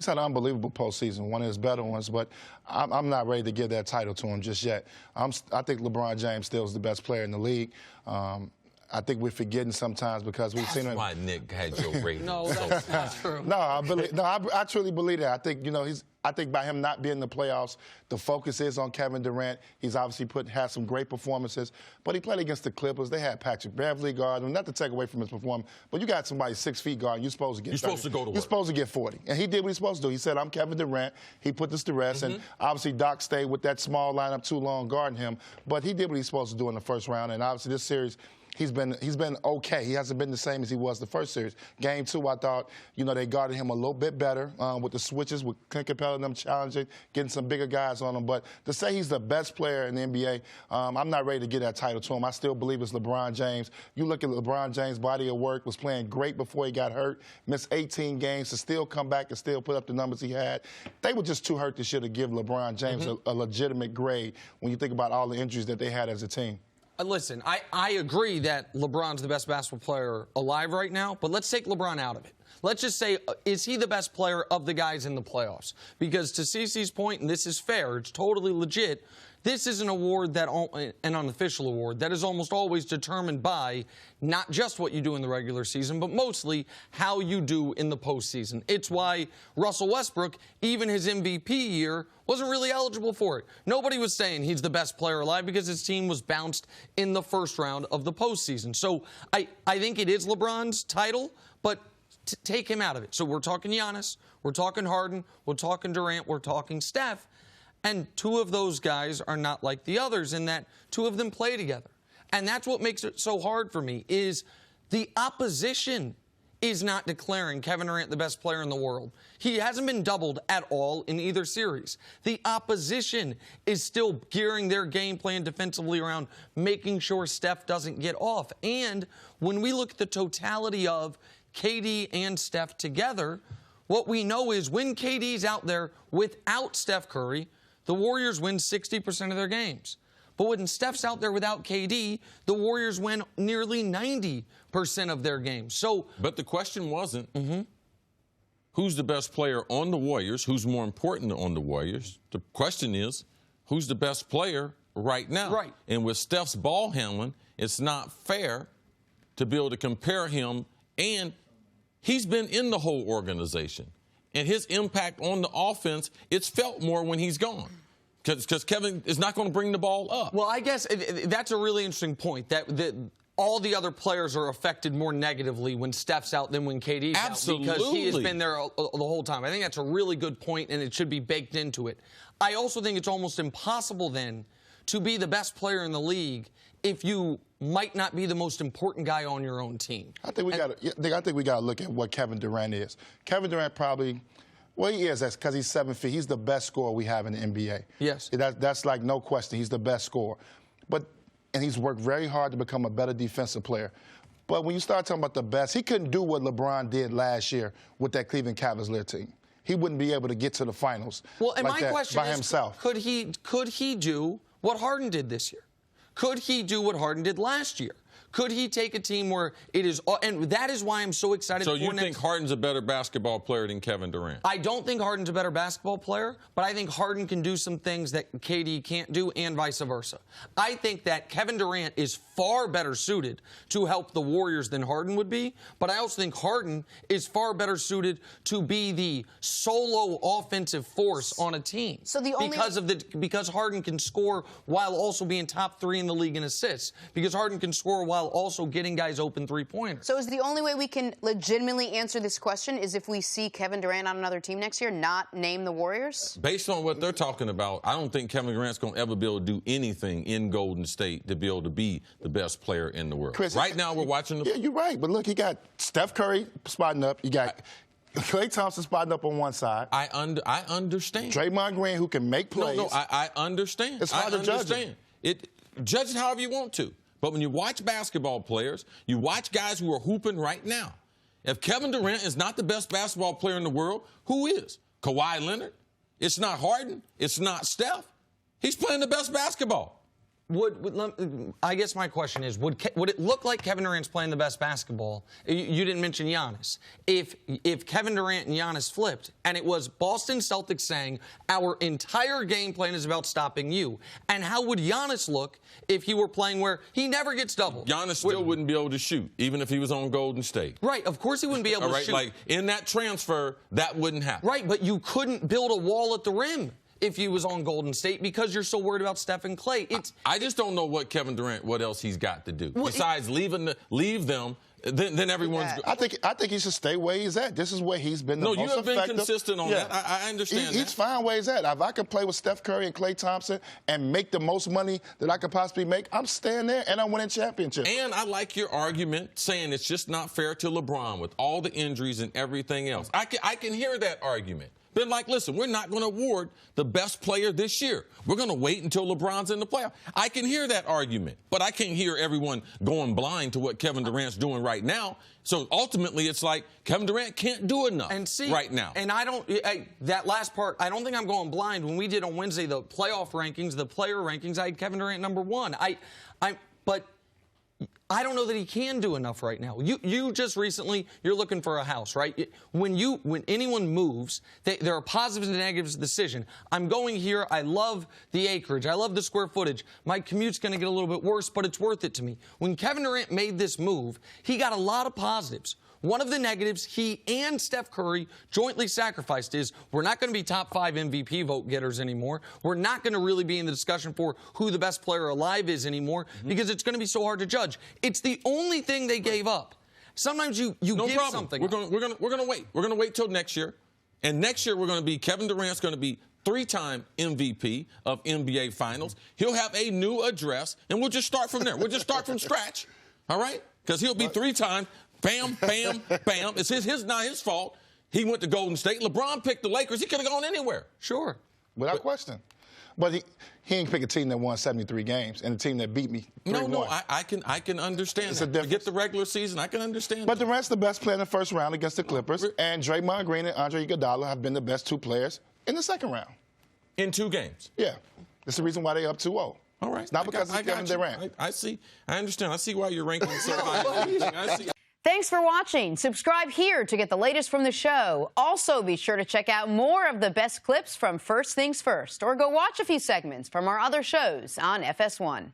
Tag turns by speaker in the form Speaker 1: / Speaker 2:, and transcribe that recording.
Speaker 1: He's had an unbelievable postseason, one of his better ones, but I'm not ready to give that title to him just yet. I think LeBron James still is the best player in the league. I think we're forgetting sometimes because we've seen him.
Speaker 2: That's why Nick had your rating.
Speaker 3: No, that's not true.
Speaker 1: No, I truly believe that. I think, I think by him not being in the playoffs, the focus is on Kevin Durant. He's obviously had some great performances, but he played against the Clippers. They had Patrick Beverly guarding, not to take away from his performance, but you got somebody 6 feet guarding. You're supposed to get 30.
Speaker 2: You're supposed to go to work.
Speaker 1: You're supposed to get 40. And he did what he's supposed to do. He said, I'm Kevin Durant. He put this to rest. And obviously Doc stayed with that small lineup too long guarding him. But he did what he's supposed to do in the first round. And obviously this series, he's been okay. He hasn't been the same as he was the first series. Game 2, I thought, they guarded him a little bit better with the switches, with Clint Capella and them challenging, getting some bigger guys on him. But to say he's the best player in the NBA, I'm not ready to give that title to him. I still believe it's LeBron James. You look at LeBron James' body of work, was playing great before he got hurt, missed 18 games to still come back and still put up the numbers he had. They were just too hurt this year to give LeBron James a legitimate grade when you think about all the injuries that they had as a team.
Speaker 3: Listen, I agree that LeBron's the best basketball player alive right now, but let's take LeBron out of it. Let's just say, is he the best player of the guys in the playoffs? Because to CeCe's point, and this is fair, it's totally legit, this is an award, an unofficial award, that is almost always determined by not just what you do in the regular season, but mostly how you do in the postseason. It's why Russell Westbrook, even his MVP year, wasn't really eligible for it. Nobody was saying he's the best player alive because his team was bounced in the first round of the postseason. So I think it is LeBron's title, but take him out of it. So we're talking Giannis, we're talking Harden, we're talking Durant, we're talking Steph. And 2 of those guys are not like the others in that 2 of them play together. And that's what makes it so hard for me, is the opposition is not declaring Kevin Durant the best player in the world. He hasn't been doubled at all in either series. The opposition is still gearing their game plan defensively around making sure Steph doesn't get off. And when we look at the totality of KD and Steph together, what we know is when KD's out there without Steph Curry, the Warriors win 60% of their games. But when Steph's out there without KD, the Warriors win nearly 90% of their games.
Speaker 2: But the question wasn't who's the best player on the Warriors, who's more important on the Warriors. The question is, who's the best player right now?
Speaker 3: Right.
Speaker 2: And with Steph's ball handling, it's not fair to be able to compare him. And he's been in the whole organization. And his impact on the offense, it's felt more when he's gone. Because Kevin is not going to bring the ball up.
Speaker 3: Well, I guess that's a really interesting point, that all the other players are affected more negatively when Steph's out than when KD's out, because he has been there the whole time. I think that's a really good point, and it should be baked into it. I also think it's almost impossible then to be the best player in the league if you might not be the most important guy on your own team.
Speaker 1: I think we got to look at what Kevin Durant is. Kevin Durant probably, well, he is, that's because he's 7 feet. He's the best scorer we have in the NBA.
Speaker 3: Yes.
Speaker 1: That's like no question. He's the best scorer. And he's worked very hard to become a better defensive player. But when you start talking about the best, he couldn't do what LeBron did last year with that Cleveland Cavaliers team. He wouldn't be able to get to the finals by himself.
Speaker 3: Could he do what Harden did this year? Could he do what Harden did last year? Could he take a team where it is, and that is why I'm so excited.
Speaker 2: So you think Harden's a better basketball player than Kevin Durant?
Speaker 3: I don't think Harden's a better basketball player, but I think Harden can do some things that KD can't do, and vice versa. I think that Kevin Durant is far better suited to help the Warriors than Harden would be, but I also think Harden is far better suited to be the solo offensive force on a team.
Speaker 4: So
Speaker 3: because Harden can score while also being top 3 in the league in assists, because Harden can score while also getting guys open three-pointers.
Speaker 4: So is the only way we can legitimately answer this question is if we see Kevin Durant on another team next year, not name the Warriors?
Speaker 2: Based on what they're talking about, I don't think Kevin Durant's going to ever be able to do anything in Golden State to be able to be the best player in the world.
Speaker 1: Chris,
Speaker 2: right now we're watching the...
Speaker 1: Yeah, you're right. But look, you got Steph Curry spotting up. You got Klay Thompson spotting up on one side.
Speaker 2: I understand.
Speaker 1: Draymond Green, who can make plays.
Speaker 2: No, I understand.
Speaker 1: It's hard to judge
Speaker 2: it. Judge it however you want to. But when you watch basketball players, you watch guys who are hooping right now. If Kevin Durant is not the best basketball player in the world, who is? Kawhi Leonard? It's not Harden. It's not Steph. He's playing the best basketball.
Speaker 3: I guess my question is, would it look like Kevin Durant's playing the best basketball? You didn't mention Giannis. If Kevin Durant and Giannis flipped, and it was Boston Celtics saying, our entire game plan is about stopping you, and how would Giannis look if he were playing where he never gets doubled?
Speaker 2: Giannis still wouldn't be able to shoot, even if he was on Golden State.
Speaker 3: Right, of course he wouldn't be able to shoot.
Speaker 2: Like, in that transfer, that wouldn't happen.
Speaker 3: Right, but you couldn't build a wall at the rim if he was on Golden State because you're so worried about Steph and Clay.
Speaker 2: I just don't know what Kevin Durant, what else he's got to do. Besides leave them, then everyone's...
Speaker 1: I think he should stay where he's at. This is where he's been the most effective.
Speaker 2: No, you have been consistent on that. I understand that.
Speaker 1: He's fine where he's at. If I could play with Steph Curry and Klay Thompson and make the most money that I could possibly make, I'm staying there and I'm winning championships.
Speaker 2: And I like your argument saying it's just not fair to LeBron with all the injuries and everything else. I can hear that argument. Been like, listen, we're not going to award the best player this year. We're going to wait until LeBron's in the playoff. I can hear that argument, but I can't hear everyone going blind to what Kevin Durant's doing right now. So ultimately, it's like Kevin Durant can't do enough right now.
Speaker 3: And that last part, I don't think I'm going blind. When we did on Wednesday the playoff rankings, the player rankings, I had Kevin Durant number 1. But I don't know that he can do enough right now. You just recently, you're looking for a house, right? When anyone moves, there are positives and negatives to the decision. I'm going here. I love the acreage. I love the square footage. My commute's going to get a little bit worse, but it's worth it to me. When Kevin Durant made this move, he got a lot of positives. One of the negatives he and Steph Curry jointly sacrificed is we're not going to be top 5 MVP vote getters anymore. We're not going to really be in the discussion for who the best player alive is anymore because it's going to be so hard to judge. It's the only thing they gave up. Sometimes you
Speaker 2: no
Speaker 3: give
Speaker 2: problem.
Speaker 3: something.
Speaker 2: We're going to wait. We're going to wait till next year. And next year we're going to be Kevin Durant's going to be 3-time MVP of NBA Finals. He'll have a new address, and we'll just start from there. We'll just start from scratch. All right? Because he'll be 3-time. Bam, bam, bam. It's not his fault. He went to Golden State. LeBron picked the Lakers. He could have gone anywhere.
Speaker 3: Sure.
Speaker 1: Without question. But he ain't pick a team that won 73 games and a team that beat me 3-1.
Speaker 2: No, I can understand
Speaker 1: it's
Speaker 2: that.
Speaker 1: A difference.
Speaker 2: Forget the regular season. I can understand
Speaker 1: But
Speaker 2: that.
Speaker 1: Durant's the best player in the first round against the Clippers, and Draymond Green and Andre Iguodala have been the best 2 players in the second round.
Speaker 2: In 2 games.
Speaker 1: Yeah. That's the reason why they're up 2-0.
Speaker 2: All right.
Speaker 1: It's not because it's Kevin Durant.
Speaker 2: I see. I understand. I see why you're ranking so high. I see.
Speaker 4: Thanks for watching. Subscribe here to get the latest from the show. Also, be sure to check out more of the best clips from First Things First, or go watch a few segments from our other shows on FS1.